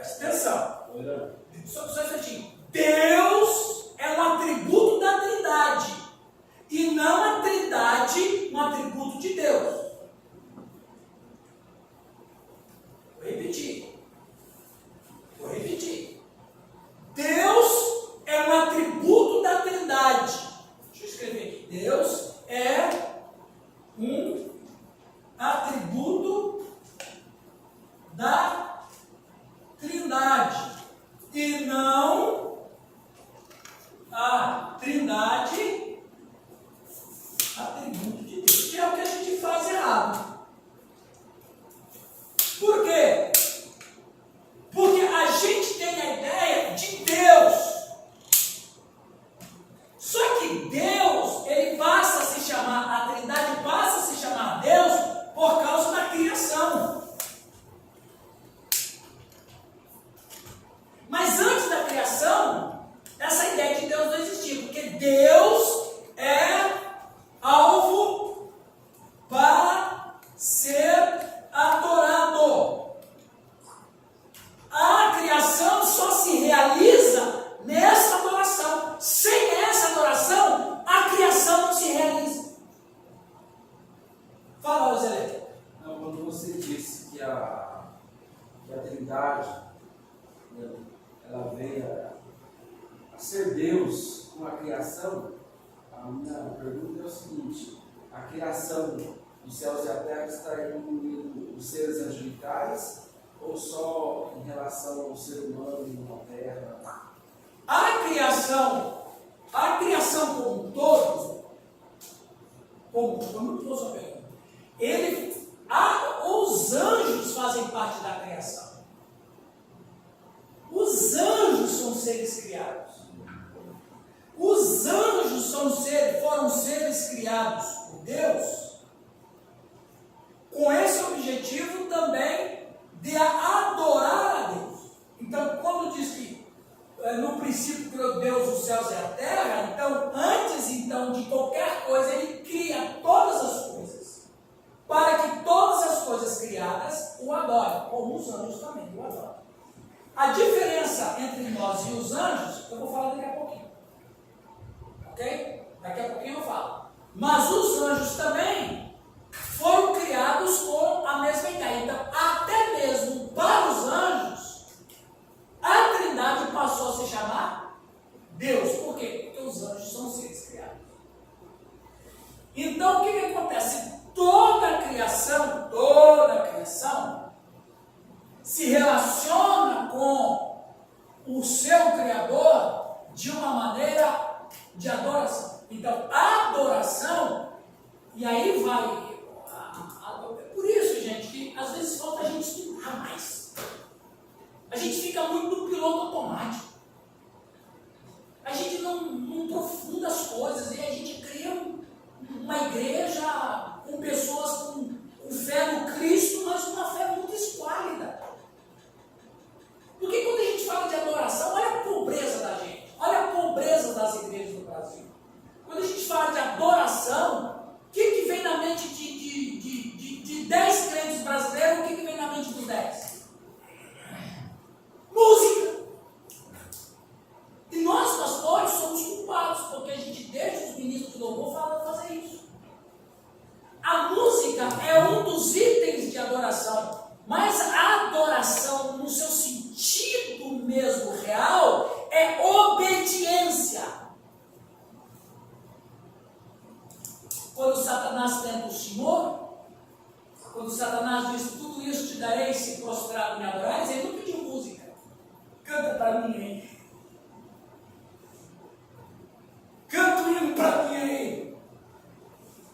Presta atenção. Só um instantinho. Deus é um atributo da Trindade. E não a Trindade um atributo de Deus. Vou repetir. Deus é um atributo da Trindade. Deixa eu escrever aqui. Deus é um atributo da Trindade. E não a Trindade atributo de Deus. Que é o que a gente faz errado. Por quê? Porque a gente tem a ideia de Deus. Só que Deus, ele passa a se chamar, a Trindade passa a se chamar Deus por causa da criação. Mas antes da criação, essa ideia de Deus não existia, porque Deus é alvo para ser adorado. A criação só se realiza nessa adoração. Sem essa adoração, a criação não se realiza. Fala, Zé. Não, quando você disse que a Trindade, né, ela veio a ser Deus com a criação, a minha pergunta é o seguinte: a criação dos céus e a terra está incluindo os seres angelicais ou só em relação ao ser humano na terra? A criação como um todo, os anjos fazem parte da criação. Os anjos são seres criados. Os anjos foram seres criados por Deus com esse objetivo também de adorar a Deus. Então, quando diz que no princípio criou Deus os céus e a terra, então, antes de qualquer coisa, ele cria todas as coisas, para que todas as coisas criadas o adorem, como os anjos também o adoram. A diferença entre nós e os anjos, eu vou falar daqui a pouquinho. Ok? Daqui a pouquinho eu falo. Mas os anjos também foram criados com a mesma ideia. Então, até mesmo para os anjos, a Trindade passou a se chamar Deus. Por quê? Porque os anjos são seres criados. Então, o que acontece? Toda a criação se relaciona com o seu Criador de uma maneira de adoração. Então, a adoração, e aí vai. Por isso, gente, que às vezes falta a gente estudar mais. A gente fica muito no piloto automático. A gente não aprofunda as coisas e a gente cria uma igreja com pessoas com fé no Cristo, mas uma fé muito esquálida. Porque quando a gente fala de adoração, olha a pobreza da gente, olha a pobreza das igrejas do Brasil. Quando a gente fala de adoração, o que vem na mente de 10 crentes brasileiros? O que vem na mente dos 10? Música. E nós, pastores, somos culpados, porque a gente deixa os ministros de louvor fazer isso. A música é um dos itens de adoração, mas a adoração, no seu sentido mesmo real, é obediência. Quando Satanás tenta o Senhor, quando Satanás diz: tudo isso te darei se prostrado me adorares, ele não pediu música. Canta para mim aí. Canta o hino para mim aí.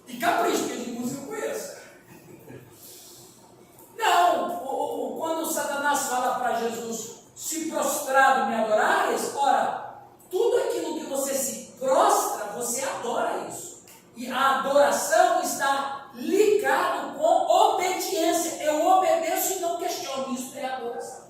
E capricho, porque de música eu conheço. Não, quando Satanás fala para Jesus: se prostrado me adorares, ora, tudo aquilo que você se prostra, você adora isso. E a adoração está ligado com obediência. Eu obedeço e não questiono. Isso é adoração.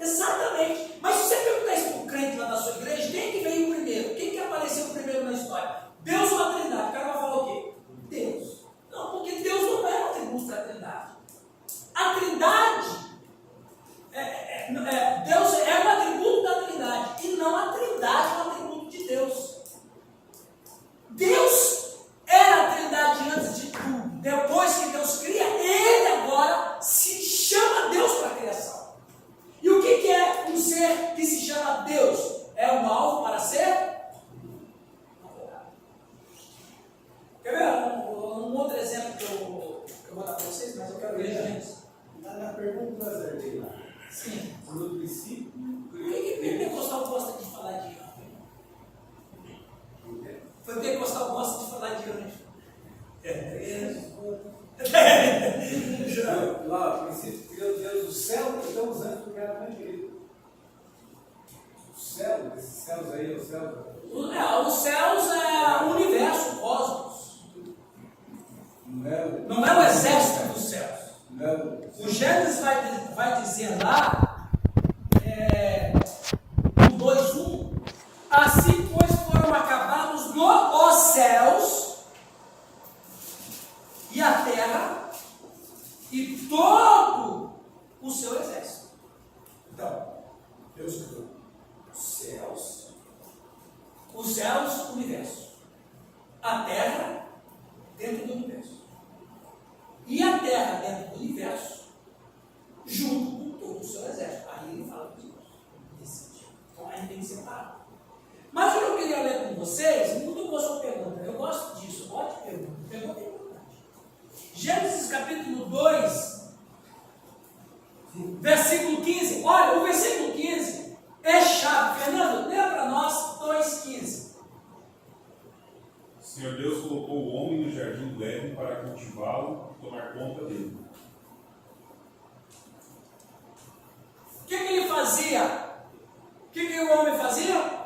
Exatamente. Mas se você perguntar isso para um crente lá da sua igreja, quem que veio primeiro? Quem que apareceu primeiro na história? Deus ou a Trindade? O cara vai falar o quê? Deus. Não, porque Deus não é um atributo da Trindade. A Trindade, Deus é um atributo da Trindade, e não a Trindade é um atributo de Deus. Deus era a Trindade antes de tudo. Depois que Deus cria, Ele agora se chama Deus para a criação. E o que é um ser que se chama Deus? É um alvo para ser adorado. Quer ver um outro exemplo que eu vou dar para vocês, mas eu quero ver antes. Na pergunta do Zé lá. Sim. No princípio. Por que Pentecostal gosta de falar de anjo? Foi Pentecostal gosta de falar de anjo. Lá, o princípio criou Deus do céu, então os anjos ficaram na igreja. O céu, esses céus aí, o céu. Os céus é o universo, o cosmos. Não é o exército dos céus. Não. O Gênesis vai dizer lá, no 2:1, assim pois foram acabados os céus e a terra e todo o seu exército. Então, Deus criou os céus, o universo, a terra dentro do universo, e a terra dentro do universo, junto com todo o seu exército. Aí ele fala de Deus. Então aí tem que separar. Mas o que eu queria ler com vocês, muito boa sua pergunta. Eu gosto disso, ótima pergunta. Pergunta é importante. Gênesis capítulo 2, versículo 15. Olha, o versículo 15 é chave. Fernando, lê para nós 2,15. O Senhor Deus colocou o homem no jardim do Éden para cultivá-lo e tomar conta dele. O que ele fazia? O que o homem fazia?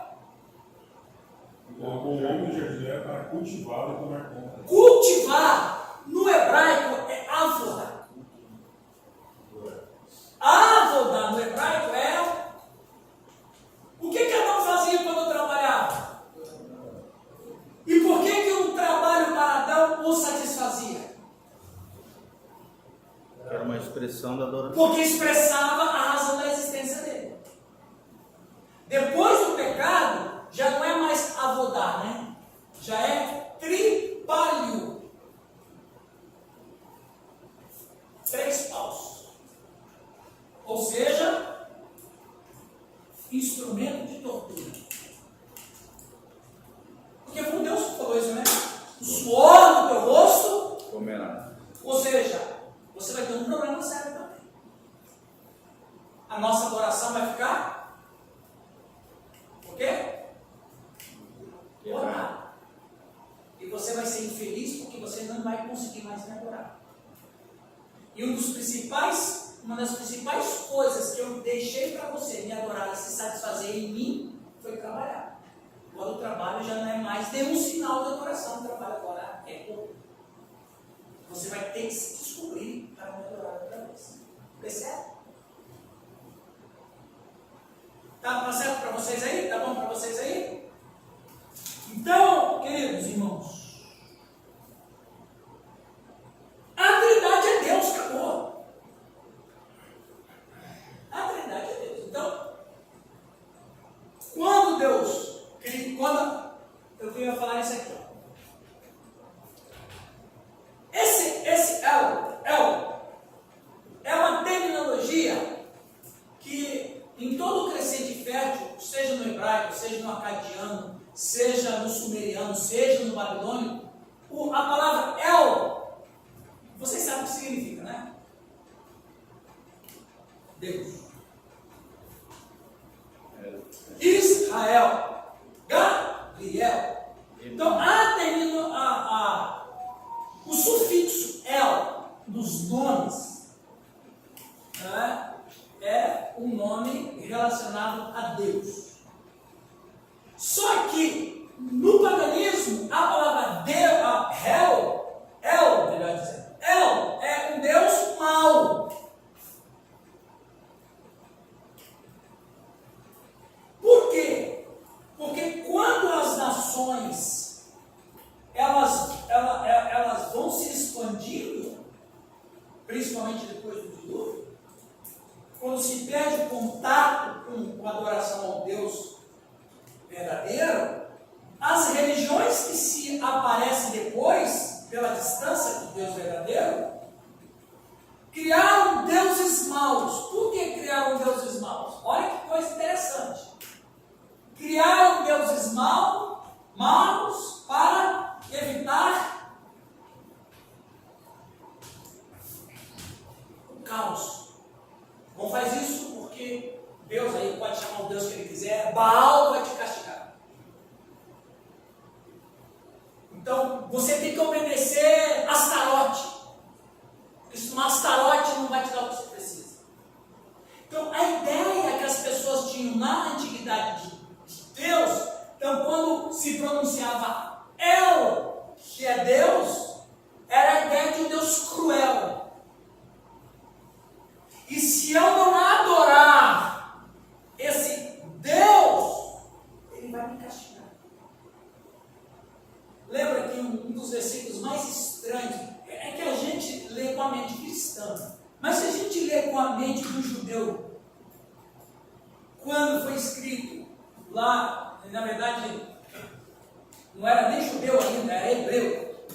Colocou o homem no jardim do Éden para cultivá-lo e tomar conta dele. Cultivar, no hebraico, é avoda. Avoda, no hebraico, é... O que Adão fazia quando trabalhava? E por que o trabalho para Adão o satisfazia? Era uma expressão da adoração. Porque expressava a razão da existência dele. Depois do pecado, já não é mais avodar, né? Já é tripalho. 3 paus. Ou seja, instrumento de tortura. Porque foi Deus que falou isso, né? O suor do teu rosto Comerá. Ou seja, você vai ter um problema sério também. A nossa adoração vai ficar o quê? Orada. E você vai ser infeliz porque você não vai conseguir mais me adorar. E uma das principais coisas que eu deixei para você me adorar e se satisfazer em mim foi trabalhar. Agora o trabalho já não é mais nenhum sinal de adoração. O trabalho agora é corpo. Você vai ter que se descobrir para me adorar outra vez. Percebe? Tá certo para vocês aí? Tá bom para vocês aí? Então, queridos irmãos, a Trindade é Deus, acabou. A Trindade é Deus. Então, quando eu queria falar isso aqui, ó. Esse é uma terminologia que em todo o crescente fértil, seja no hebraico, seja no acadiano, seja no sumeriano, seja no babilônico, a palavra El, vocês sabem o que significa, né? Deus. Israel. Gabriel. Então, o sufixo El dos nomes, né, é um nome relacionado a Deus. Só que no paganismo a palavra El é um Deus mau. quando se perde o contato com a adoração ao Deus verdadeiro, as religiões que se aparecem depois, pela distância do Deus verdadeiro, criaram deuses maus. Por que criaram deuses maus? Olha que coisa interessante. Criaram deuses maus para evitar o caos. Não faz isso porque Deus aí pode chamar o Deus que ele quiser, Baal vai te castigar. Então você tem que obedecer Astarote. Porque se uma Astarote não vai te dar o que você precisa. Então a ideia que as pessoas tinham na antiguidade de Deus, então quando se pronunciava El, que é Deus, era a ideia de um Deus cruel. E se eu não adorar esse Deus, ele vai me castigar. Lembra que um dos versículos mais estranhos é que a gente lê com a mente cristã. Mas se a gente lê com a mente do judeu, quando foi escrito lá, na verdade, não era nem judeu ainda, era hebreu.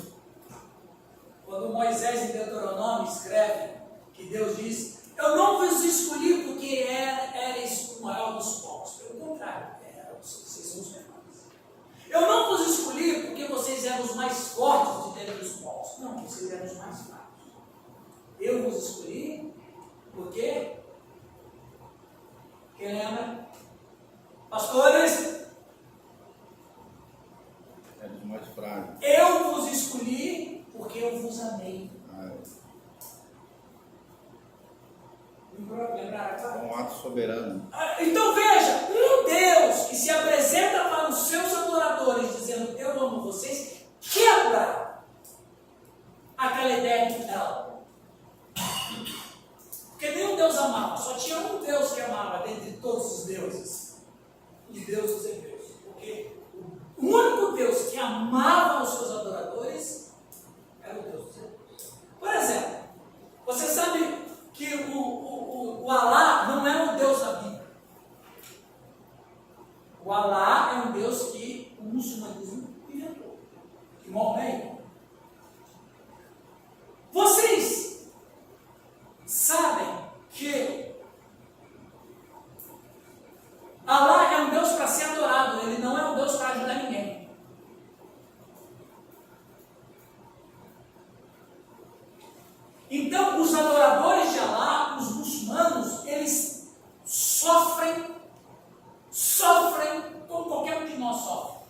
Quando Moisés em Deuteronômio escreve que Deus diz: eu não vos escolhi porque eres o maior dos povos. Pelo contrário, vocês são os menores. Eu não vos escolhi porque vocês eram os mais fortes de dentro dos povos. Não, vocês eram os mais fracos. Eu vos escolhi porque... Quem lembra? Pastores? É dos mais frágeis. Eu vos escolhi porque eu vos amei. É um ato soberano. Então veja, um Deus que se apresenta para os seus adoradores dizendo eu amo vocês, quebra aquela ideia de El. Porque nenhum Deus amava, só tinha um Deus que amava dentre todos os deuses. E Deus dos hebreus. Porque o único Deus que amava os seus adoradores era o Deus dos hebreus. Por exemplo, você sabe que o Alá não é um Deus da Bíblia. O Alá é um Deus que o muçulmanismo inventou. Que Maomé. Vocês sabem que Alá é um Deus para ser adorado, ele não é um Deus para ajudar ninguém. Então, os adoradores de Alá, os muçulmanos, eles sofrem como qualquer um de nós sofre.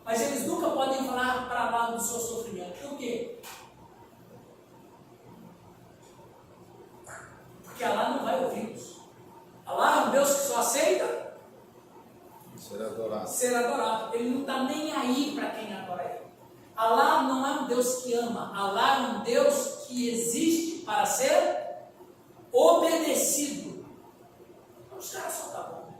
Mas eles nunca podem falar para Alá do seu sofrimento. Por quê? Porque Alá não vai ouvi-los. Alá é um Deus que só aceita ser adorado. Ele não está nem aí para quem adora ele. Alá não é um Deus que ama. Alá é um Deus que existe para ser obedecido. Então, os caras só tá bom.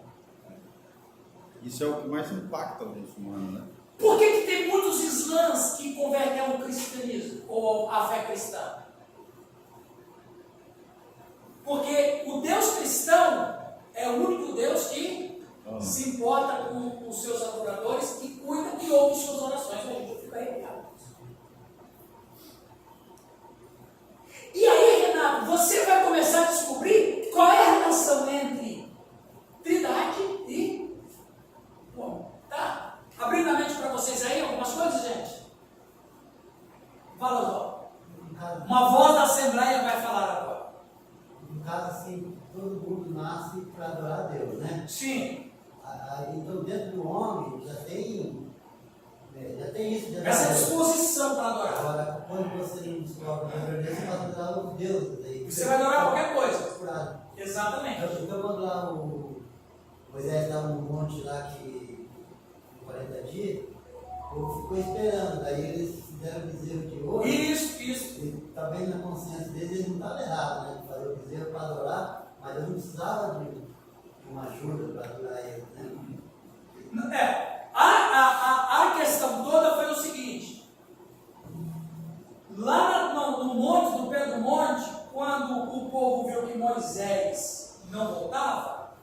Isso é o que mais impacta o muçulmano, né? Por que tem muitos islãs que convertem ao cristianismo ou à fé cristã? Porque o Deus cristão é o único Deus que se importa com os seus adoradores e cuida e ouve suas orações. A gente fica arrepiado. E aí, Renato, você vai começar a descobrir qual é a relação entre Trindade e bom, tá? Abrindo a mente para vocês aí algumas coisas, gente. Fala, Zó. Uma voz da Assembleia vai falar agora. No caso, assim, todo mundo nasce para adorar a Deus, né? Sim. Então, dentro do homem, já tem isso de adorar Essa a Deus. disposição para adorar. Agora, quando você não se coloca na adorar Deus, você vai adorar o Deus. Você vai adorar qualquer coisa. Curado. Exatamente. Então, quando lá o Moisés estava no monte lá que 40 dias, o povo ficou esperando. Daí eles fizeram o bezerro de ouro. Isso. E está bem na consciência deles, eles não estavam errados, né? De fazer o bezerro para adorar, mas eles não precisavam de uma ajuda para adorar eles, né? A questão toda foi o seguinte: lá no monte, no pé do monte, quando o povo viu que Moisés não voltava,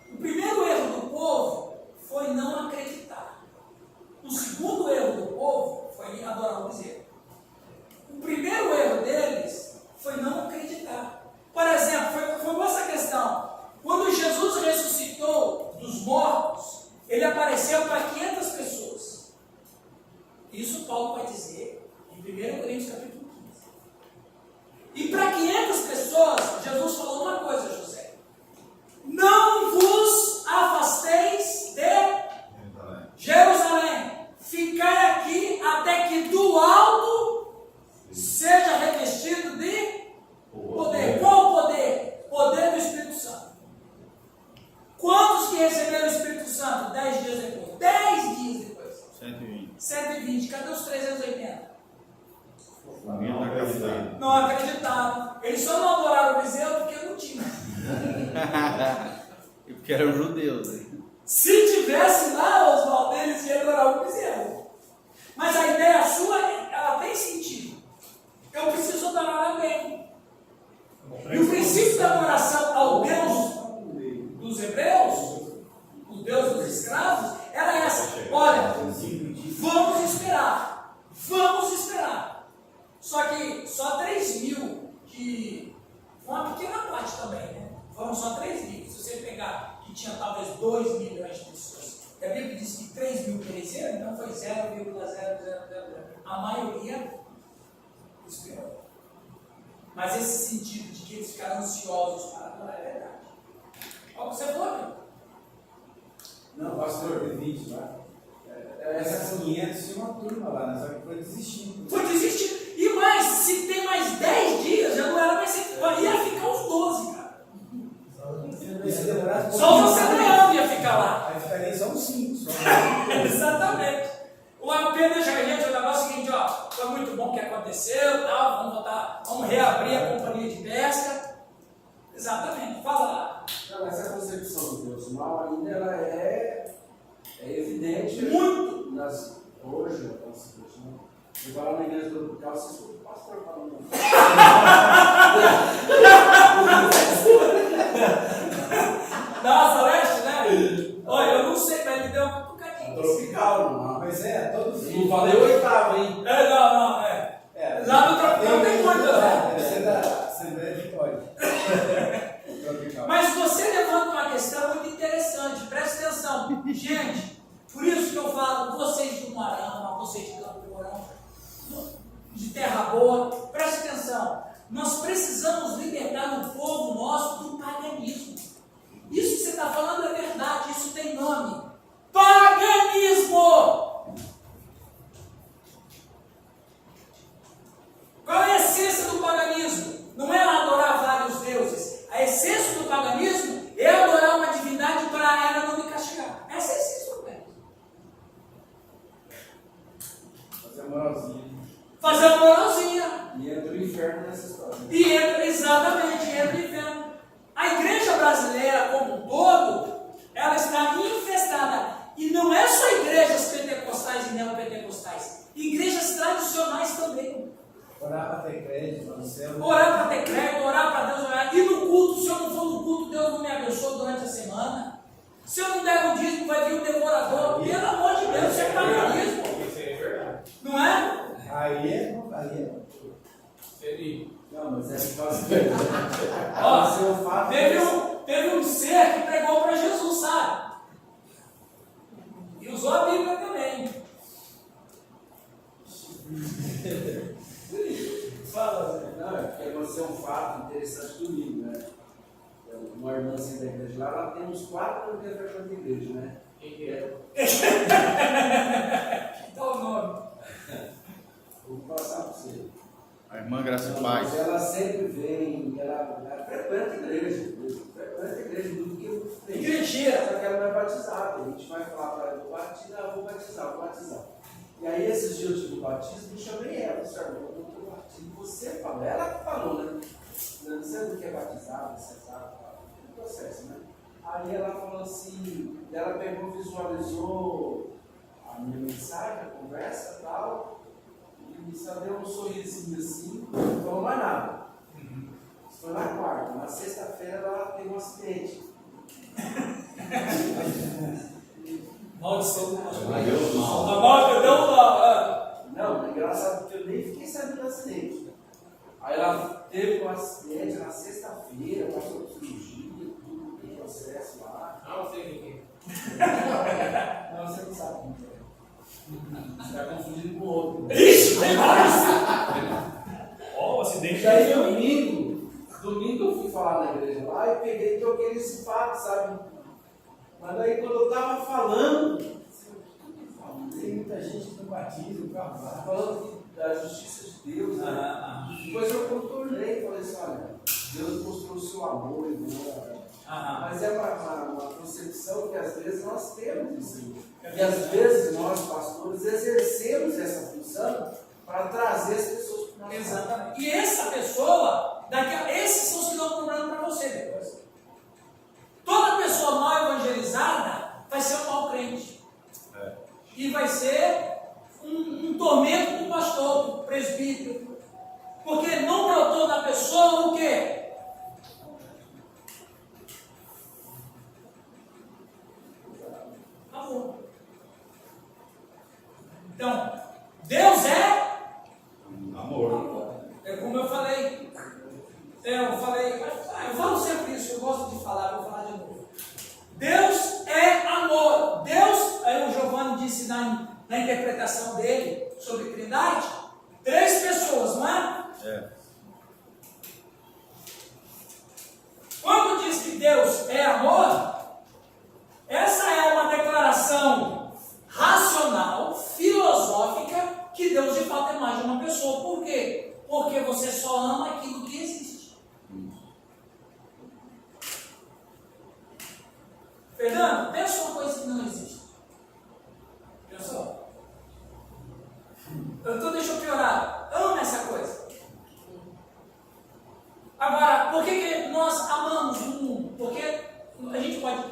o primeiro erro do povo foi não acreditar. O segundo erro do povo foi adorar o bezerro. O primeiro erro deles foi não acreditar. Por exemplo, foi essa questão. Quando Jesus ressuscitou dos mortos, ele apareceu para 500 pessoas. Isso Paulo vai dizer em 1 Coríntios capítulo 15. E para 500 pessoas, Jesus falou uma coisa, José: não vos afasteis de Jerusalém, ficai aqui até que do alto seja revestido de poder. Qual poder? Poder do Espírito Santo. Quantos que receberam o Espírito Santo 10 dias depois? 10 dias depois. 120. 120. Cadê os 380? Não acreditaram. Não acreditaram. Eles só não adoraram o bezerro porque não tinha. E porque eram judeus. Né? Se tivesse lá, Oswaldo, eles iam adorar o bezerro. Mas a ideia sua, ela tem sentido. Eu preciso adorar alguém. E o princípio da adoração ao Deus dos hebreus, o Deus dos escravos, era essa: olha, vamos esperar, vamos esperar. Só que só 3 mil, que foi uma pequena parte também, né? Foram só 3 mil. Se você pegar que tinha talvez 2 milhões de pessoas, a Bíblia diz que 3 mil pereceram, então foi 0,000. A maioria esperou. Mas esse sentido de que eles ficaram ansiosos para adorar é verdade. Olha o que você falou, meu. Não, pastor, tem 20 lá. Essas 500 tinha uma turma lá, né? Só que foi desistindo. Foi desistir. E mais, se tem mais 10 dias, já não era mais 100. Ia ficar uns 12, cara. Só você ganhando ia ficar lá. Aí ficaria só uns 5. Exatamente. O AP deixa a gente o negócio seguinte, ó. Foi muito bom o que aconteceu, tal, vamos voltar, vamos reabrir a companhia de pesca. Exatamente. Fala lá. Não, essa concepção do Deus mal ainda ela é evidente. Muito. Hoje, você vai lá na igreja do Cal, você escuta o pastor falando. Da Celeste, né? Olha, eu não sei, mas ele deu um bocadinho. Tropical, não. Pois é, todo Não filho. valeu oitavo, hein? Não. Lá no Tropical tem muitas, né? Deve ser da Assembleia de Código. Mas você levanta uma questão muito interessante, presta atenção. Gente, por isso que eu falo, vocês de Moarama, vocês de Campo Mourão, de Terra Boa, presta atenção. Nós precisamos libertar o povo nosso do paganismo. Isso que você está falando é verdade, isso tem nome. Paganismo! Qual é a essência do paganismo? Não é adorar vários deuses. A essência do paganismo é adorar uma divindade para ela não me castigar. Essa é a essência do paganismo. Fazer a moralzinha. Fazer uma moralzinha. E entra o inferno nessa história. E entra, exatamente, entra o inferno. A igreja brasileira como um todo, ela está infestada. E não é só igrejas pentecostais e neopentecostais. Igrejas tradicionais também. Orar para ter crédito no céu. Orar para ter crédito, orar para Deus, orar. E no culto, se eu não for no culto, Deus não me abençoa durante a semana. Se eu não der o dízimo, vai vir o devorador. Pelo amor de Deus, isso é paganismo. Isso é verdade. Não é? Aí é. Não, mas é por causa Ó, teve um ser que pregou para Jesus, sabe? E usou a Bíblia também. Fala, Zé. Não, é porque aconteceu um fato interessante comigo, né? Uma irmãzinha da igreja lá, ela tem uns 4 anos que ela frequenta a igreja, né? Quem que é? Dá o nome. Vou passar para você. A irmã Graça e Mas Paz. ela sempre vem, ela frequenta a igreja, tudo que eu tenho. Igrejeira. Só que ela não é batizada. A gente vai falar para ela, vou batizar. E aí, esses dias eu tive o batismo, eu chamei ela, disse, eu vou batismo. Você falou, ela que falou, né? Não sei do que é batizado, cesado, é processo, né? Aí ela falou assim, ela pegou, visualizou a minha mensagem, a conversa e tal, e só deu um sorrisinho assim, não falou mais nada. Foi na quarta. Na sexta-feira ela teve um acidente. Maldição do pastor. Deus mal. A maldição Não, é engraçado porque eu nem fiquei sabendo do acidente. Aí ela teve um acidente na sexta-feira, passou por cirurgia, tudo, tem processo lá. Ah, eu sei quem Não, você não sabe muito. Você está confundindo com o outro. Ixi, tem mais! Ó, o E acidente aí, aí. domingo eu fui falar na igreja lá e peguei e toquei nesse fato, sabe? Mas aí quando eu estava falando, tem muita gente que não batiza, o carro vai. falando da justiça de Deus, né? Depois eu contornei e falei assim, olha, Deus mostrou o seu amor e boa. Mas é uma concepção que às vezes nós temos isso. E às vezes nós, pastores, exercemos essa função para trazer as pessoas para o nosso lado. Exatamente. E essa pessoa, esses são os que dão problema para você depois. Toda pessoa mal evangelizada vai ser um mau crente. E vai ser um tormento para o pastor, para o presbítero. Porque não brotou na pessoa o quê? Amor. Então, Deus é Amor. É como eu falei. Eu falo sempre isso, eu gosto de falar, vou falar de novo. Deus é amor. Deus, aí o Giovanni disse na interpretação dele sobre Trindade, 3 pessoas, não é? É. Quando diz que Deus é amor, essa é uma declaração racional, filosófica, que Deus de fato é mais de uma pessoa. Por quê? Porque você só ama aquilo que existe. Fernando, pensa uma coisa que não existe. Pensou? Então deixa eu piorar. Ama essa coisa. Agora, por que nós amamos o mundo? Porque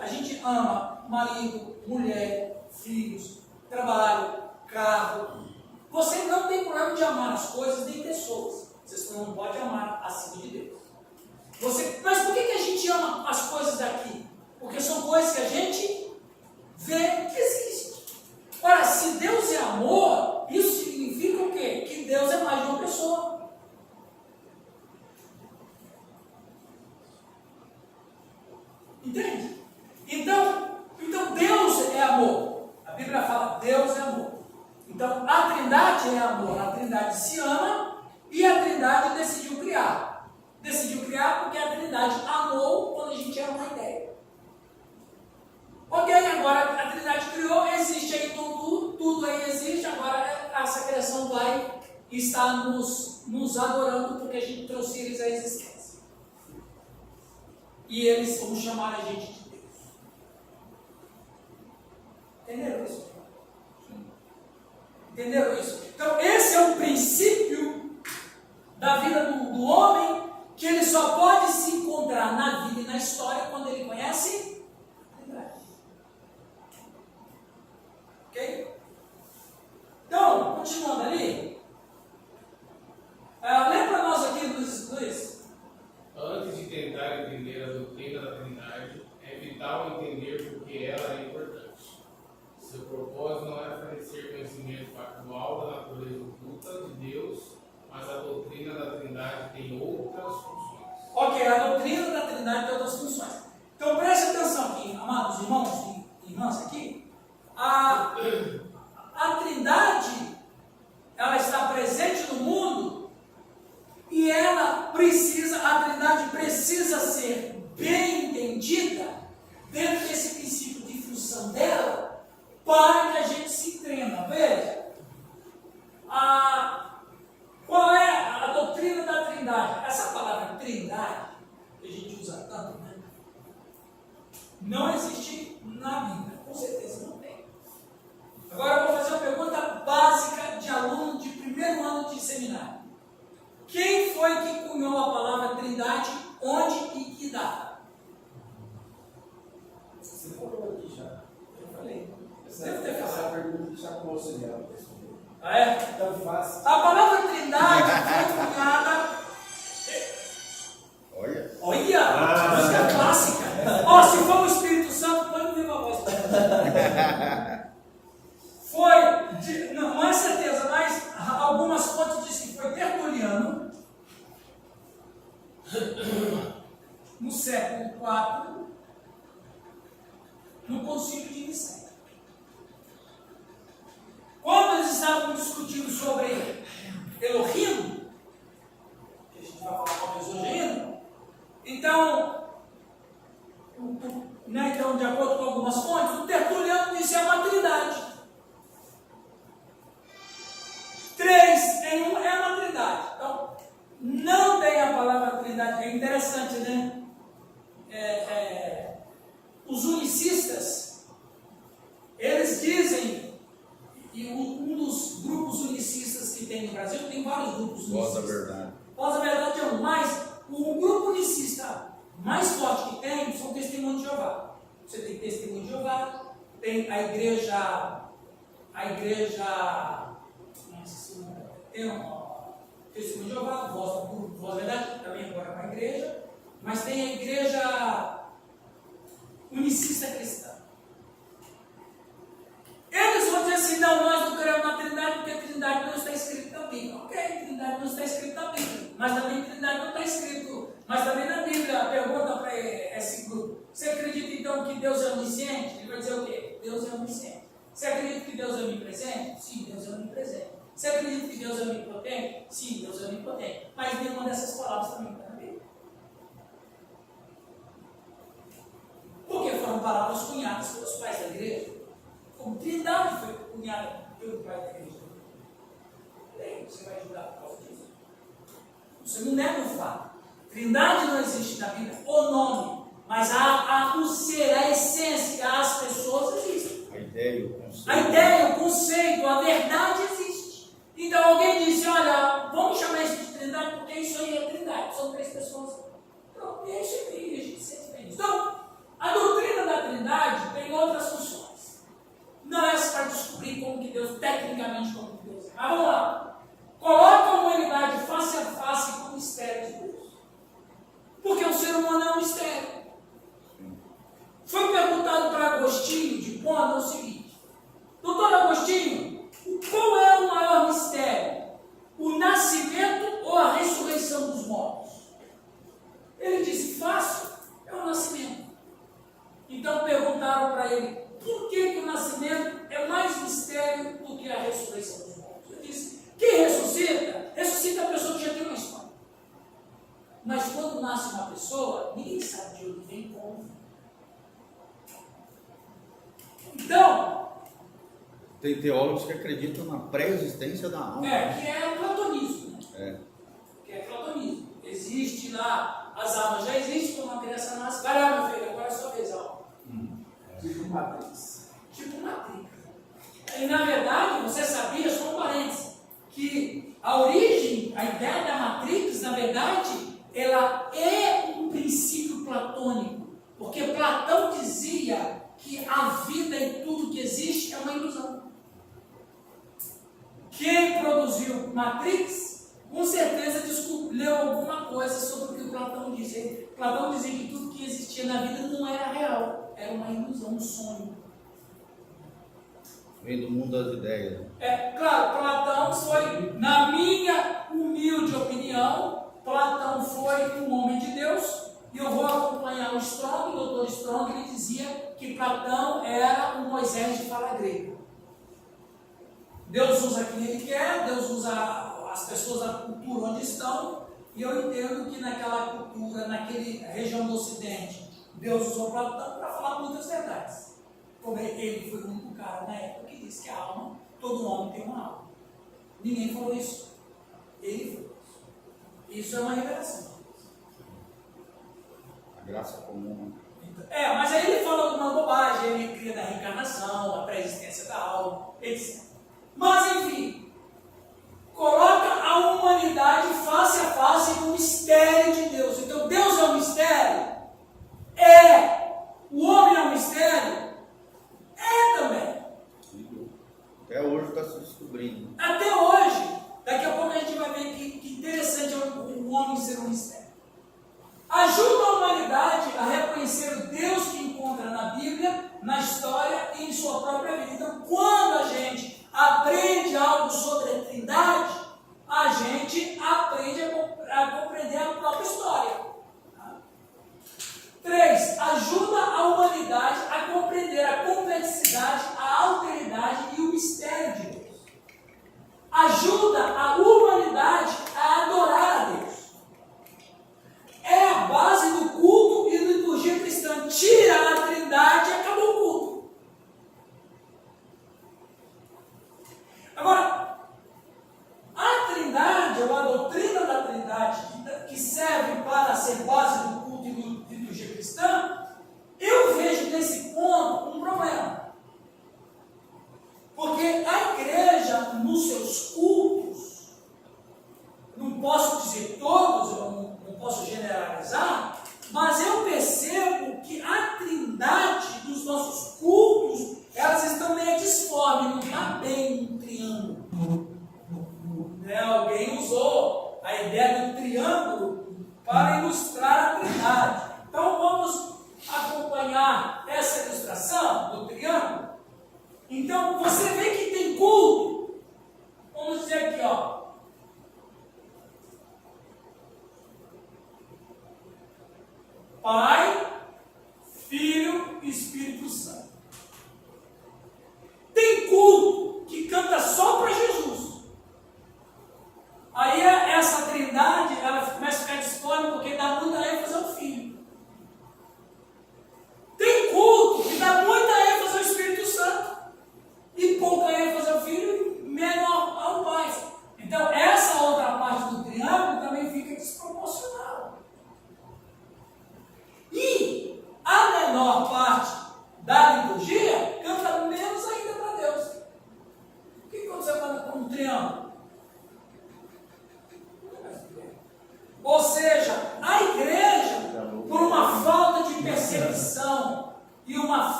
a gente ama marido, mulher, filhos, trabalho, carro. Você não tem problema de amar as coisas nem pessoas. Você só não pode amar acima de Deus. Mas por que a gente ama as coisas daqui? Porque são coisas que a gente vê que existem. Ora, se Deus é amor, isso significa o quê? Que Deus é mais de uma pessoa. Entende? Então Deus é amor. A Bíblia fala Deus é amor. Então a Trindade é amor. A Trindade se ama e a Trindade decidiu criar. Decidiu criar porque a Trindade amou quando a gente era uma ideia. Ok, agora a Trindade criou, existe aí tudo aí existe, agora essa criação vai estar nos adorando porque a gente trouxe eles à existência. E eles vão chamar a gente de Deus. Entenderam isso? Entenderam isso? Então esse é o princípio da vida do homem, que ele só pode se encontrar na vida e na história quando ele conhece a Trindade. Ok? Então, continuando ali, lê para nós aqui, Luiz. Antes de tentar entender a doutrina da Trindade, é vital entender por que ela é importante. Seu propósito não é fornecer conhecimento factual da natureza oculta de Deus, mas a doutrina da Trindade tem outras funções. Ok, a doutrina da Trindade tem outras funções. Então preste atenção aqui, amados irmãos e irmãs aqui. A Trindade, ela está presente no mundo e a Trindade precisa ser bem entendida dentro desse princípio de função dela para que a gente se entenda. Veja, qual é a doutrina da Trindade? Essa palavra Trindade, que a gente usa tanto, né? Não existe na Bíblia, com certeza não tem. Agora eu vou fazer uma pergunta básica de aluno de primeiro ano de seminário. Quem foi que cunhou a palavra Trindade, onde e que data? Você falou aqui já. Eu falei. Deve ter essa pergunta já com você dela. Ah, é? Então fácil. A palavra Trindade foi cunhada. século IV, no Concílio de Nicéia. Quando eles estavam discutindo sobre Elohim, que a gente vai falar talvez hoje ainda, então, então, de acordo com algumas fontes, o Tertuliano disse é uma trindade. 3 em 1 é uma trindade. Então, não tem a palavra trindade. É interessante, né? Os unicistas, eles dizem, e um dos grupos unicistas que tem no Brasil, tem vários grupos unicistas. Voz da verdade. Voz da verdade é um, mas o grupo unicista mais forte que tem são Testemunho de Jeová. Você tem Testemunho de Jeová, tem a igreja, tem um Testemunho de Jeová, Voz da Verdade, também agora é uma igreja, mas tem a igreja unicista cristã. Eles vão dizer assim, não, nós não queremos na Trindade porque a Trindade não está escrita na Bíblia. Ok, a Trindade não está escrita na Bíblia, mas também a Trindade não está escrito, mas também na Bíblia, pergunta para esse grupo, você acredita então que Deus é onisciente? Ele vai dizer o quê? Deus é onisciente. Você acredita que Deus é onipresente? Sim, Deus é onipresente. Você acredita que Deus é onipotente? Sim, Deus é onipotente. Mas nenhuma dessas palavras também está na Bíblia. Porque foram palavras cunhadas pelos pais da igreja. Como Trindade foi cunhada pelo pai da igreja. E aí, você vai julgar por causa disso? Você não nega o fato. Trindade não existe na Bíblia, o nome, mas o ser, a essência, as pessoas existem. A ideia, o conceito. A ideia, o conceito, a verdade existe. Então alguém disse, olha, vamos chamar isso de Trindade porque isso aí é Trindade, são 3 pessoas. Pronto, e é isso aí, a gente sente bem. Então, a doutrina da Trindade tem outras funções. Não é para descobrir como que Deus, tecnicamente como que Deus é. Mas vamos lá. Coloca a humanidade face a face com o mistério de Deus. Porque o ser humano é um mistério. Foi perguntado para Agostinho de Hipona o seguinte: doutor Agostinho, qual é o maior mistério? O nascimento ou a ressurreição dos mortos? Ele disse, fácil, é o nascimento. Então perguntaram para ele, por que o nascimento é mais mistério do que a ressurreição dos mortos? Ele disse, quem ressuscita? Ressuscita a pessoa que já tem uma história. Mas quando nasce uma pessoa, ninguém sabe de onde vem e como. Então, Tem teólogos que acreditam na pré-existência da alma. que é o platonismo. Né? Que é platonismo. Existe lá, as almas já existem, quando uma criança nasce, vai lá, meu filho, agora é a sua vez, alma. Tipo Matrix. Tipo Matrix. E na verdade, você sabia, só um parênteses, que a origem, a ideia da Matrix, na verdade, ela é um princípio platônico. Porque Platão dizia que a vida e tudo que existe é uma ilusão. Quem produziu Matrix, com certeza leu alguma coisa sobre o que o Platão disse. Platão dizia que tudo que existia na vida não era real, era uma ilusão, um sonho. Vem do mundo das ideias. Claro, Platão foi, na minha humilde opinião, Platão foi um homem de Deus. E eu vou acompanhar o Strong, o Dr. Strong, ele dizia que Platão era o Moisés de fala grega. Deus usa quem ele quer, Deus usa as pessoas da cultura onde estão, e eu entendo que naquela cultura, naquela região do Ocidente, Deus usou Platão para falar muitas verdades. Como ele foi o único cara na época que disse que a alma, todo homem tem uma alma. Ninguém falou isso. Ele falou isso. Isso é uma revelação. A graça comum. Mas aí ele fala alguma bobagem, ele cria da reencarnação, a pré-existência da alma, etc. Mas enfim, coloca a humanidade face a face com o mistério de Deus. Então Deus é um mistério? O homem é um mistério? Também. Até hoje está se descobrindo. Até hoje. Daqui a pouco a gente vai ver que interessante é o homem ser um mistério. Ajuda a humanidade a reconhecer o Deus que encontra na Bíblia, na história e em sua própria vida. Então, quando a gente aprende algo sobre a Trindade, a gente aprende a compreender a própria história. 3.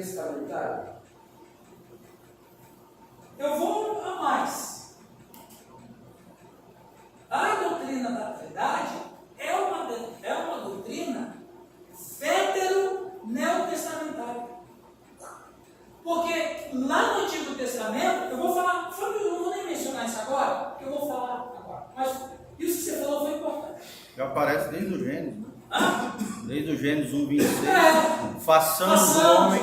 testamentário? Eu vou a mais. A doutrina da Trindade é uma doutrina vetero-neotestamentária. Porque lá no Antigo Testamento, eu vou falar, eu não vou nem mencionar isso agora, porque eu vou falar agora. Mas isso que você falou foi importante. Já aparece desde o Gênesis, né? Desde o Gênesis 1:26. Façamos o homem.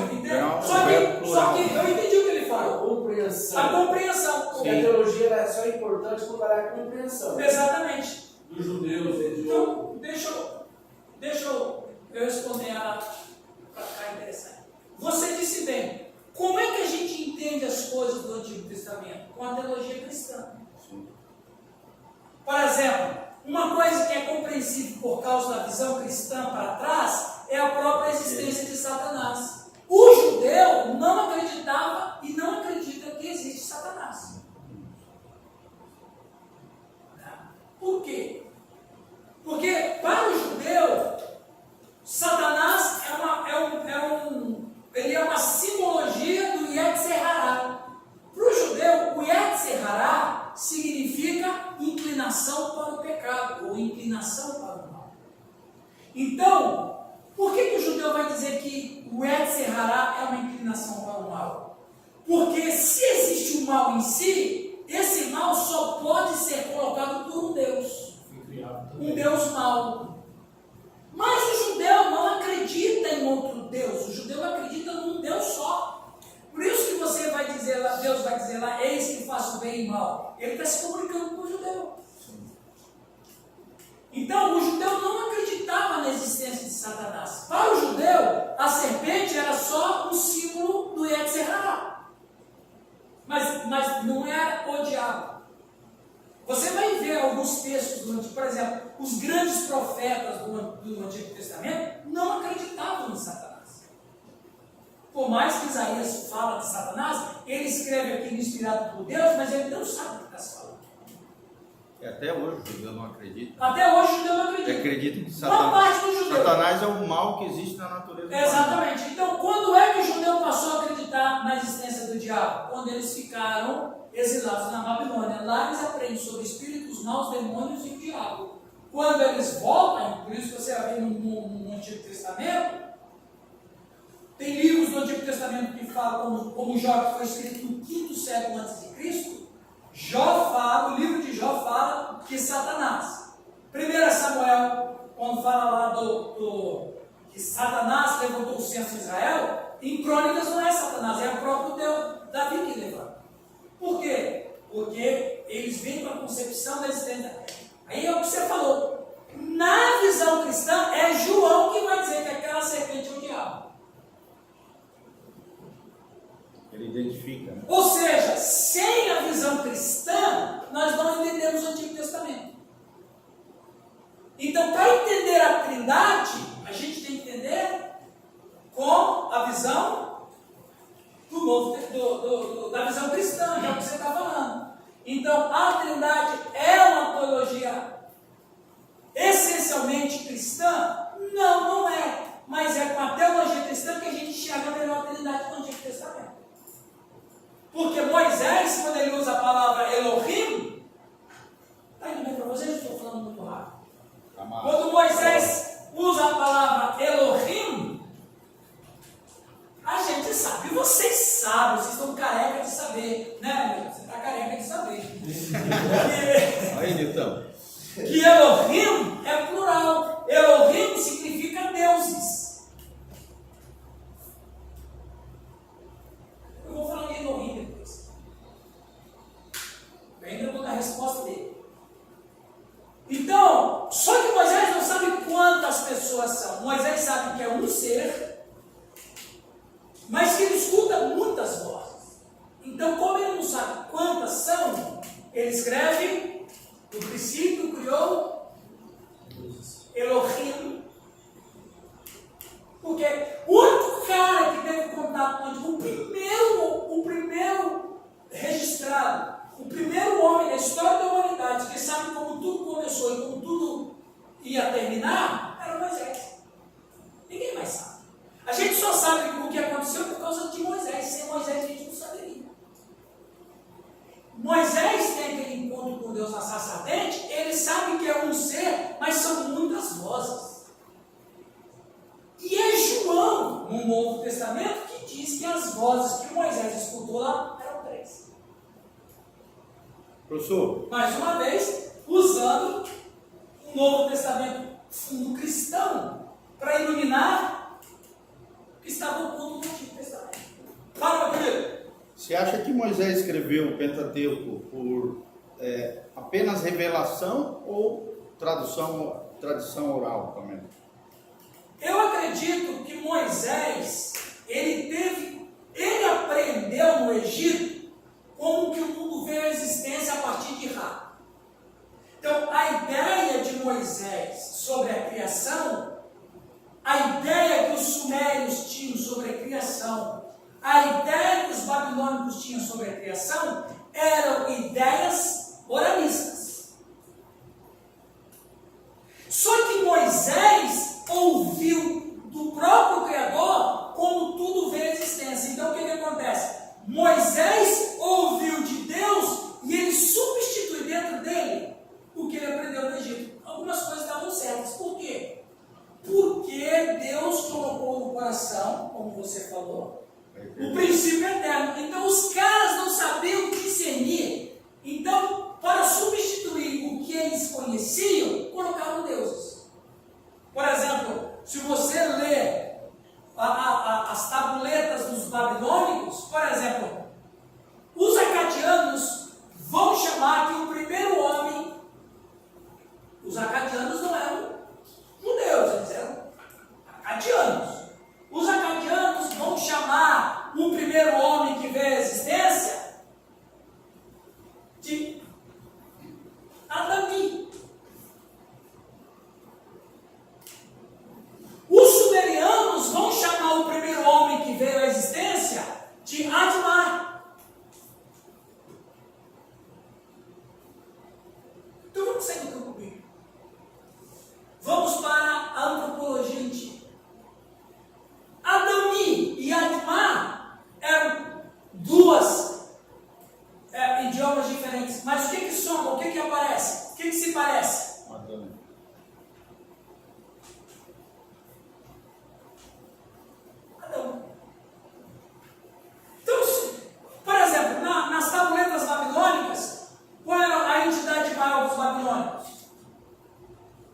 Só que eu entendi o que ele A fala. compreensão. A compreensão. Porque a teologia ela é só importante quando ela é a compreensão. Exatamente. Dos judeus e de Então, deixa eu responder ela para ficar interessante. Você disse bem, como é que a gente entende as coisas do Antigo Testamento? Com a teologia cristã. Por exemplo, uma coisa que é compreensível por causa da visão cristã para trás é a própria existência de Satanás. O judeu não acreditava e não acredita que existe Satanás. Por quê? Porque para o judeu, Satanás ele é uma simbologia do Yetzer Hará. Para o judeu, o Yetzer Hará significa inclinação para o pecado, ou inclinação para o mal. Então, por que o judeu vai dizer que o Yetzer Hará é uma inclinação para o mal? Porque se existe o mal em si, esse mal só pode ser colocado por um Deus. Um Deus mau. Mas o judeu não acredita em outro Deus. O judeu acredita num Deus só. Por isso que você vai dizer lá, Deus vai dizer lá, eis que faço bem e mal. Ele está se comunicando com o judeu. Então, o judeu não acreditava na existência de Satanás. Para o judeu, a serpente era só um símbolo do Yetzer Hará. Mas não era o diabo. Você vai ver alguns textos do Antigo, por exemplo, os grandes profetas do Antigo Testamento não acreditavam em Satanás. Por mais que Isaías fala de Satanás, ele escreve aqui inspirado por Deus, mas ele não sabe o que está se falando. E até hoje o judeu não acredita. Até hoje o judeu não acredita. Ele acredita que Uma parte do judeu. Satanás é o mal que existe na natureza humana. Exatamente. Então, quando é que o judeu passou a acreditar na existência do diabo? Quando eles ficaram exilados na Babilônia. Lá eles aprendem sobre espíritos maus, demônios e o diabo. Quando eles voltam, por isso que você vai ver no Antigo Testamento, tem livros do Antigo Testamento que falam como Jó, que foi escrito no 5º século antes de Cristo. O livro de Jó fala que Satanás, 1 Samuel, quando fala lá que Satanás levantou o censo de Israel, em Crônicas não é Satanás, é o próprio Deus, Davi que levanta. Por quê? Porque eles vêm com a concepção da existência. Aí é o que você falou. Na visão cristã, é João que vai dizer que aquela serpente é o diabo. Ele identifica, né? Ou seja, sem a visão cristã, nós não entendemos o Antigo Testamento. Então, para entender a Trindade, a gente tem que entender com a visão da visão cristã, que é o que você está falando. Então, a Trindade é uma teologia essencialmente cristã? Não é. Mas é com a teologia cristã que a gente enxerga melhor a Trindade do Antigo Testamento. Porque Moisés, quando ele usa a palavra Elohim, está indo bem para vocês? Estou falando muito rápido. Quando Moisés usa a palavra Elohim, a gente sabe, vocês sabem, vocês estão careca de saber, né? Você está careca de saber. Aí, Nilton. Que Elohim é plural. Elohim significa deuses. Eu vou falar de Elohim depois. Eu ainda vou dar a resposta dele. Então, só que Moisés não sabe quantas pessoas são. Moisés sabe que é um ser, mas que ele escuta muitas vozes. Então, como ele não sabe quantas são, ele escreve: no princípio criou Moisés tem aquele encontro com Deus na sarça ardente, ele sabe que é um ser, mas são muitas vozes. E é João, no Novo Testamento, que diz que as vozes que Moisés escutou lá eram 3. Professor, Mais uma vez, usando o Novo Testamento fundo cristão para iluminar o que estava oculto no Antigo Testamento. Fala, meu querido. você acha que Moisés escreveu o Pentateuco por apenas revelação ou tradição oral também? Eu acredito que Moisés, ele aprendeu no Egito como que o mundo veio à existência a partir de Ra. Então, a ideia de Moisés sobre a criação, a ideia que os sumérios tinham sobre a criação, a ideia que os babilônicos tinham sobre a criação, eram ideias oralistas. Só que Moisés ouviu do próprio Criador como tudo veio à existência. Então, o que acontece? Moisés ouviu de Deus e ele substitui dentro dele o que ele aprendeu no Egito. Algumas coisas estavam certas. Por quê? Porque Deus colocou no coração, como você falou, o princípio eterno. Então os caras não sabiam discernir. Então, para substituir o que eles conheciam, colocaram deuses. Por exemplo, se você lê as tabuletas dos babilônicos, por exemplo, os acadianos vão chamar que o primeiro homem, os acadianos não eram judeus, eles eram acadianos. Os acadianos vão chamar o primeiro homem que veio à existência de Adami. Os sumerianos vão chamar o primeiro homem que veio à existência de Admar. Então vamos sair do campo bíblico. Vamos para a antropologia antiga. Adami e Admar eram duas idiomas diferentes. Mas o que soma? O que aparece? O que se parece? Adão. Adão. Então, por exemplo, nas tabuletas babilônicas, qual era a entidade maior dos babilônicos?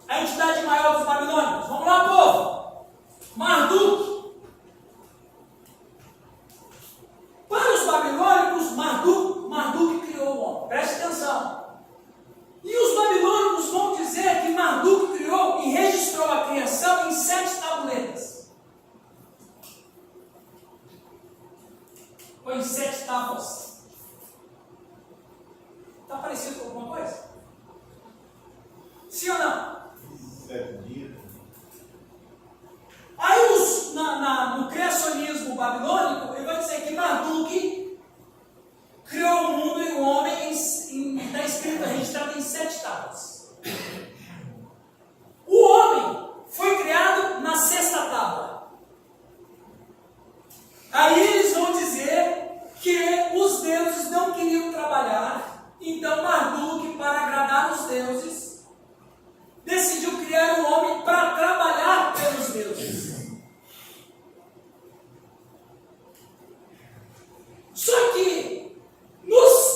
A entidade maior dos babilônicos. Vamos lá, povo. Marduk. Para os babilônicos, Marduk criou o homem. Preste atenção. E os babilônicos vão dizer que Marduk criou e registrou a criação em 7 tabuletas. Ou em 7 tábuas. Está parecido com alguma coisa? Sim ou não? 7 dias. Aí no criacionismo babilônico, ele vai dizer que Marduk criou o mundo e o homem está escrito, registrado em 7 tábuas. O homem foi criado na 6ª tábua. Aí eles vão dizer que os deuses não queriam trabalhar, então Marduk, para agradar os deuses, decidiu criar um homem para trabalhar pelos deuses. Só que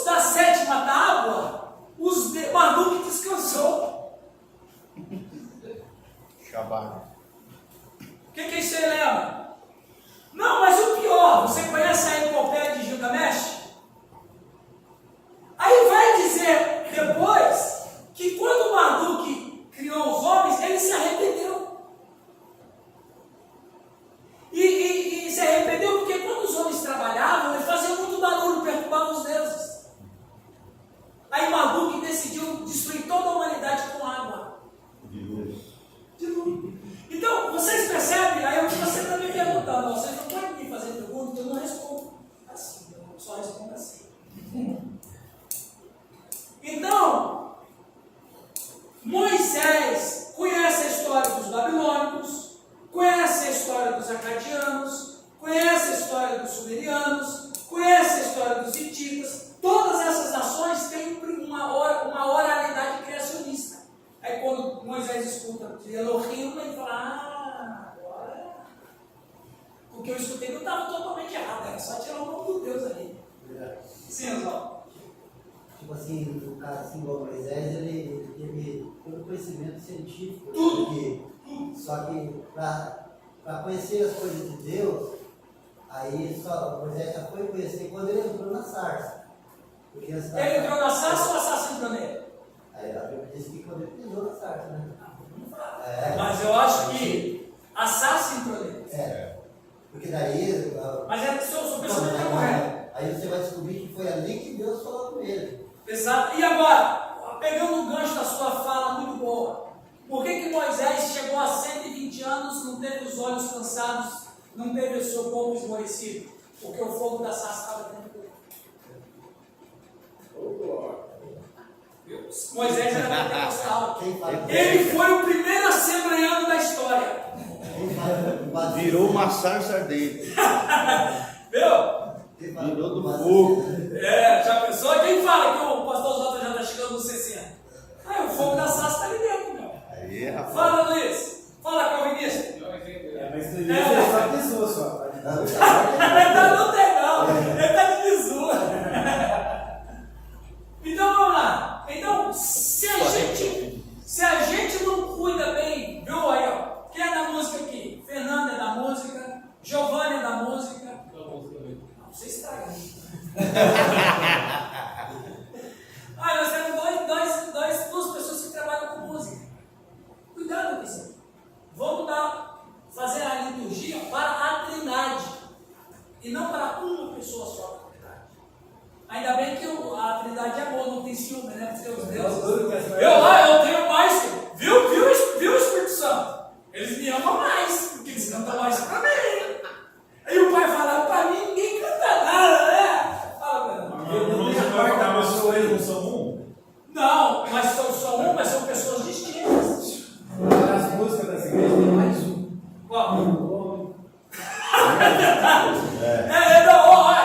da 7ª tábua, Marduk descansou. Shabbat. O que é isso aí, Léo? Não, mas o pior, você conhece a epopeia de Gilgamesh? Aí vai dizer depois que quando Marduk criou os homens, ele se arrependeu. E se arrependeu porque quando os homens trabalhavam, eles faziam muito barulho, perturbavam os deuses. Aí Marduk decidiu destruir toda a humanidade com água. Dilúvio. Então, vocês percebem? Aí você está me perguntando, vocês não podem me fazer pergunta, eu não respondo assim, eu só respondo assim. Então, Moisés conhece a história dos babilônicos, conhece a história dos acadianos, conhece a história dos sumerianos, conhece a história dos hititas. Todas essas nações uma oralidade criacionista. Aí quando Moisés escuta Elohim, ele fala, agora... Porque eu escutei não estava totalmente errado, era só tirar o nome do Deus ali. Sim, Oswaldo. Tipo assim, o cara assim, igual Moisés, ele teve todo o conhecimento científico. Tudo. Só que para conhecer as coisas de Deus, aí só Moisés já foi conhecer quando ele entrou na sarça. Porque Ele entrou na sarça ou a sarça entrou nele? Aí a Bíblia diz que quando ele pisou na sarça, né? Mas eu acho que a sarça entrou nele. Porque daí. Mas é seu pensamento é correto. Aí você vai descobrir que foi ali que Deus falou com ele. Exato. E agora, pegando o gancho da sua fala muito boa, por que Moisés chegou a 120 anos, não teve os olhos cansados, não teve o seu corpo esmorecido? Porque o fogo da sarça estava dentro dele. Moisés era pentecostal. Ele foi o primeiro assembleano da história. Virou uma sarça ardente. Viu? Virou do fogo. Já pensou? Quem fala que o pastor Jota já está chegando nos 60? O fogo da sarça está ali dentro, meu. Aí, rapaz. Fala, Luiz. Fala, calvinista. Mas tu disse só pisou só. Não tem não. Ele está de bizu. Então vamos lá. Então, se a gente não cuida bem, viu aí, ó. Quem é da música aqui? Fernando é da música, Giovanni é da música. Não, você estraga. Nós temos duas pessoas que trabalham com música. Cuidado com isso. Vamos fazer a liturgia para a Trindade e não para uma pessoa só. Ainda bem que a Trindade é boa, não tem ciúme, né? Porque os deuses. Eu tenho mais. Viu o Espírito Santo? Eles me amam mais, porque eles cantam mais pra mim. Aí o pai fala, pra mim ninguém canta nada, né? Fala, Mas não são um? não, mas são um, mas são pessoas distintas. Nas músicas das igrejas tem mais um. Qual? Não,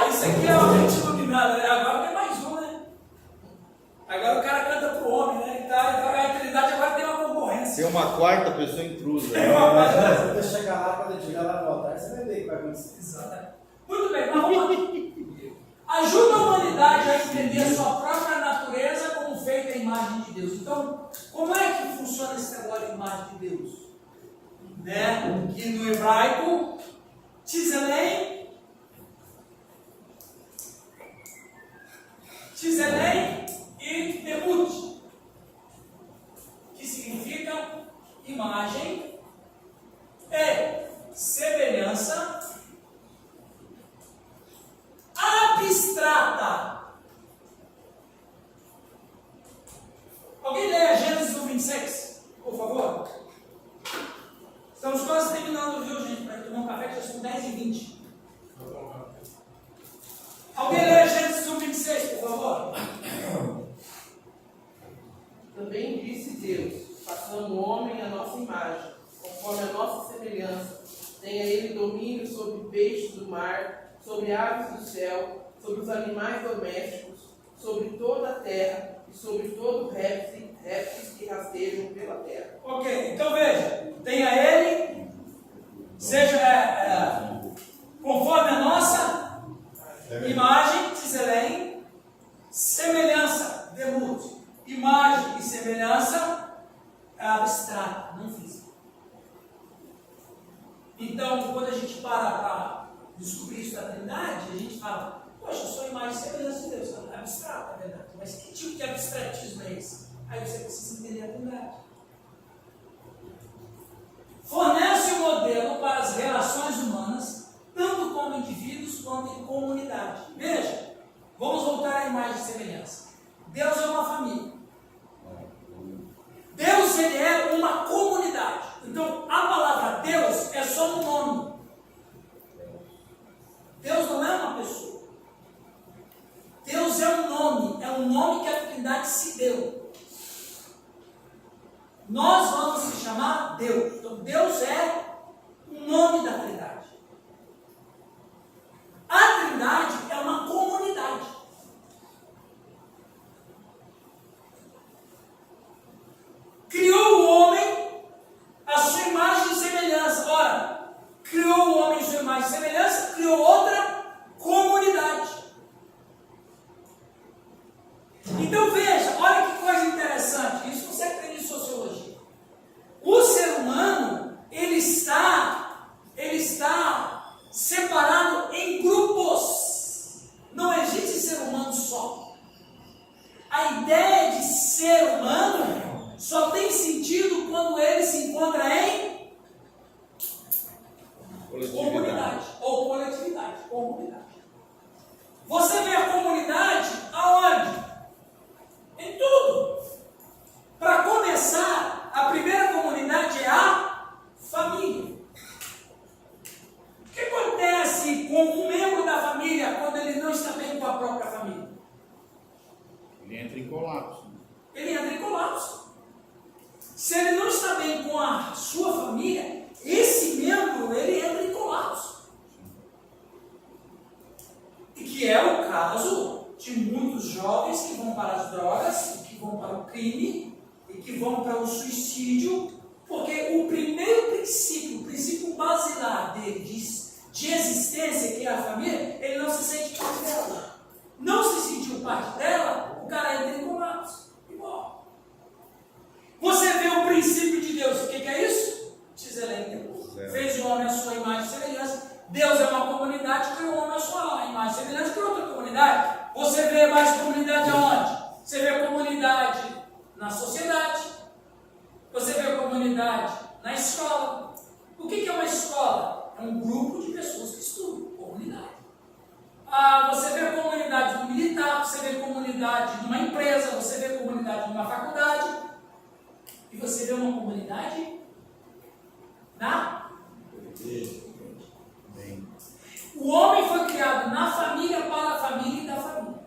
Isso aqui é uma mente iluminada, né? Agora tem mais um, né? Agora o cara canta pro homem, né? Então a Trindade agora tem uma concorrência. Tem uma quarta pessoa intrusa. Você vai chegar lá, quando chegar lá no altar, você vai ver o que vai acontecer. Exatamente. Muito bem, mas vamos lá. Ajuda a humanidade a entender a sua própria natureza como feita a imagem de Deus. Então, como é que funciona esse negócio de imagem de Deus? Né? Que no hebraico, Tzelem e Demut, que significa imagem e semelhança abstrata. Alguém lê Gênesis 1:26, por favor? Estamos quase terminando, viu, gente? Para tomar um café, que já são 10h20. Alguém lê Gênesis 1:26, por favor? Também disse Deus: façamos o homem à nossa imagem, conforme a nossa semelhança. Tenha ele domínio sobre peixes do mar, sobre aves do céu, sobre os animais domésticos, sobre toda a terra e sobre todo répteis que rastejam pela terra. Ok, então veja, tenha ele, seja conforme a nossa imagem, Tzelem, semelhança, Demut, imagem e semelhança abstrata, não física. Então, quando a gente para descobrir isso da Trindade, a gente fala, poxa, sua imagem e semelhança de Deus, é abstrata, é verdade, mas que tipo de abstratismo é esse? Aí você precisa entender a Trindade. Fornece o modelo para as relações humanas, tanto como indivíduos quanto em comunidade. Veja, vamos voltar à imagem e semelhança. Deus é uma família. Deus, ele é uma comunidade. Então, a palavra Deus é só um nome. Deus não é uma pessoa. Deus é um nome que a Trindade se deu. Nós vamos se chamar Deus. Então, Deus é o nome da Trindade. A Trindade é uma comunidade. ser humano só. A ideia de ser humano só tem sentido quando ele se encontra em comunidade ou coletividade. Comunidade. Você vê a comunidade aonde? Em tudo. Para começar, a primeira comunidade é a família. O que acontece com um membro da família quando ele não está bem com a própria família? Ele entra em colapso. Ele entra em colapso. Se ele não está bem com a sua família, esse membro, ele entra em colapso. E que é o caso de muitos jovens que vão para as drogas, que vão para o crime, e que vão para o suicídio, porque o primeiro princípio, o princípio basilar dele de existência, que é a família, ele não se sente parte dela. Não se sentiu parte dela, o cara entra em colapso e morre. Você vê o princípio de Deus, o que é isso? Diz Helena, fez o homem à sua imagem e semelhança. Deus é uma comunidade, criou o homem à sua imagem e semelhança, criou outra comunidade. Você vê mais comunidade aonde? Você vê comunidade na sociedade, você vê comunidade na escola. O que é uma escola? É um grupo de pessoas que estudam, comunidade. Você vê comunidade no militar, você vê comunidade numa empresa, você vê comunidade numa faculdade, e você vê uma comunidade na igreja. O homem foi criado na família, para a família e da família.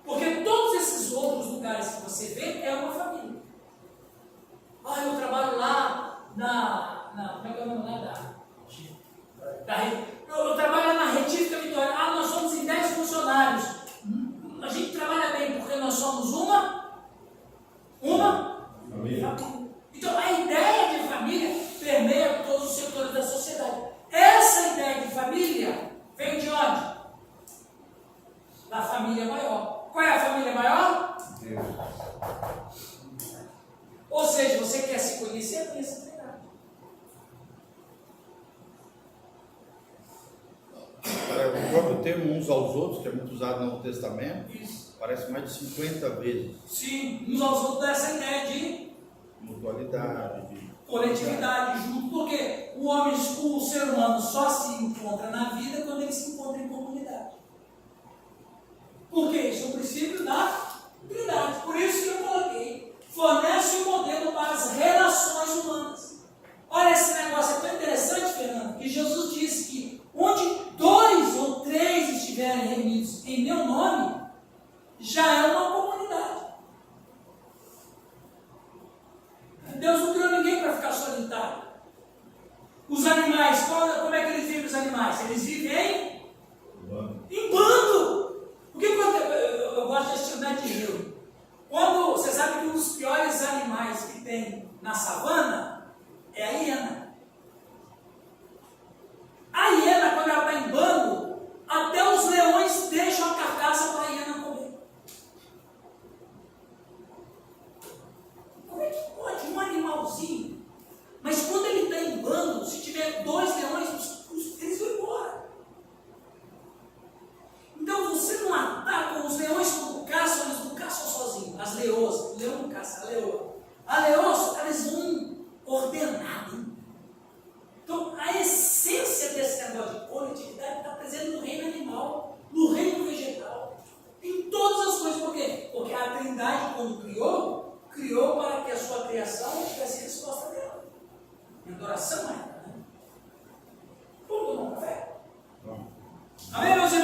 Porque todos esses outros lugares que você vê é uma família. Eu trabalho lá como é que é o nome lá? Eu trabalho lá na Retífica Vitória. Nós somos em 10 funcionários. A gente trabalha bem porque nós somos uma família. Então a ideia de família permeia todos os setores da sociedade. Essa ideia de família vem de onde? Da família maior. Qual é a família maior? Deus. Ou seja, você quer se conhecer, pensa em verdade. O próprio termo uns aos outros, que é muito usado no Novo Testamento, Isso. parece mais de 50 vezes. Sim, uns aos outros dá essa ideia de Mutualidade, de coletividade, junto, porque o ser humano só se encontra na vida quando ele se encontra em comunidade. Porque isso é o princípio da Trindade. Por isso que eu coloquei, fornece um modelo para as relações humanas. Olha, esse negócio é tão interessante, Fernando, que Jesus disse que onde 2 ou 3 estiverem reunidos em meu nome, já é uma comunidade. Deus não criou ninguém para ficar solitário. Os animais, como é que eles vivem os animais? Eles vivem em bando. O que eu gosto de assistir o Net Geo. Quando você sabe que um dos piores animais que tem na savana é a hiena. A hiena, quando ela está em bando, até os leões deixam a carcaça para a hiena comer. Como é que pode um animalzinho? Mas quando ele está em bando, se tiver 2 leões, eles vão embora. Então você não ataca os leões quando caçam, eles não caçam sozinhos. As leoas, o leão não caça, a leoa. A leoa, eles vão ordenado. Então a essência desse negócio de coletividade está presente no reino animal, no reino vegetal, em todas as coisas. Por quê? Porque a Trindade, quando criou para que a sua criação tivesse resposta dela. Em adoração a ela. Vamos tomar um café? Amém, meus irmãos?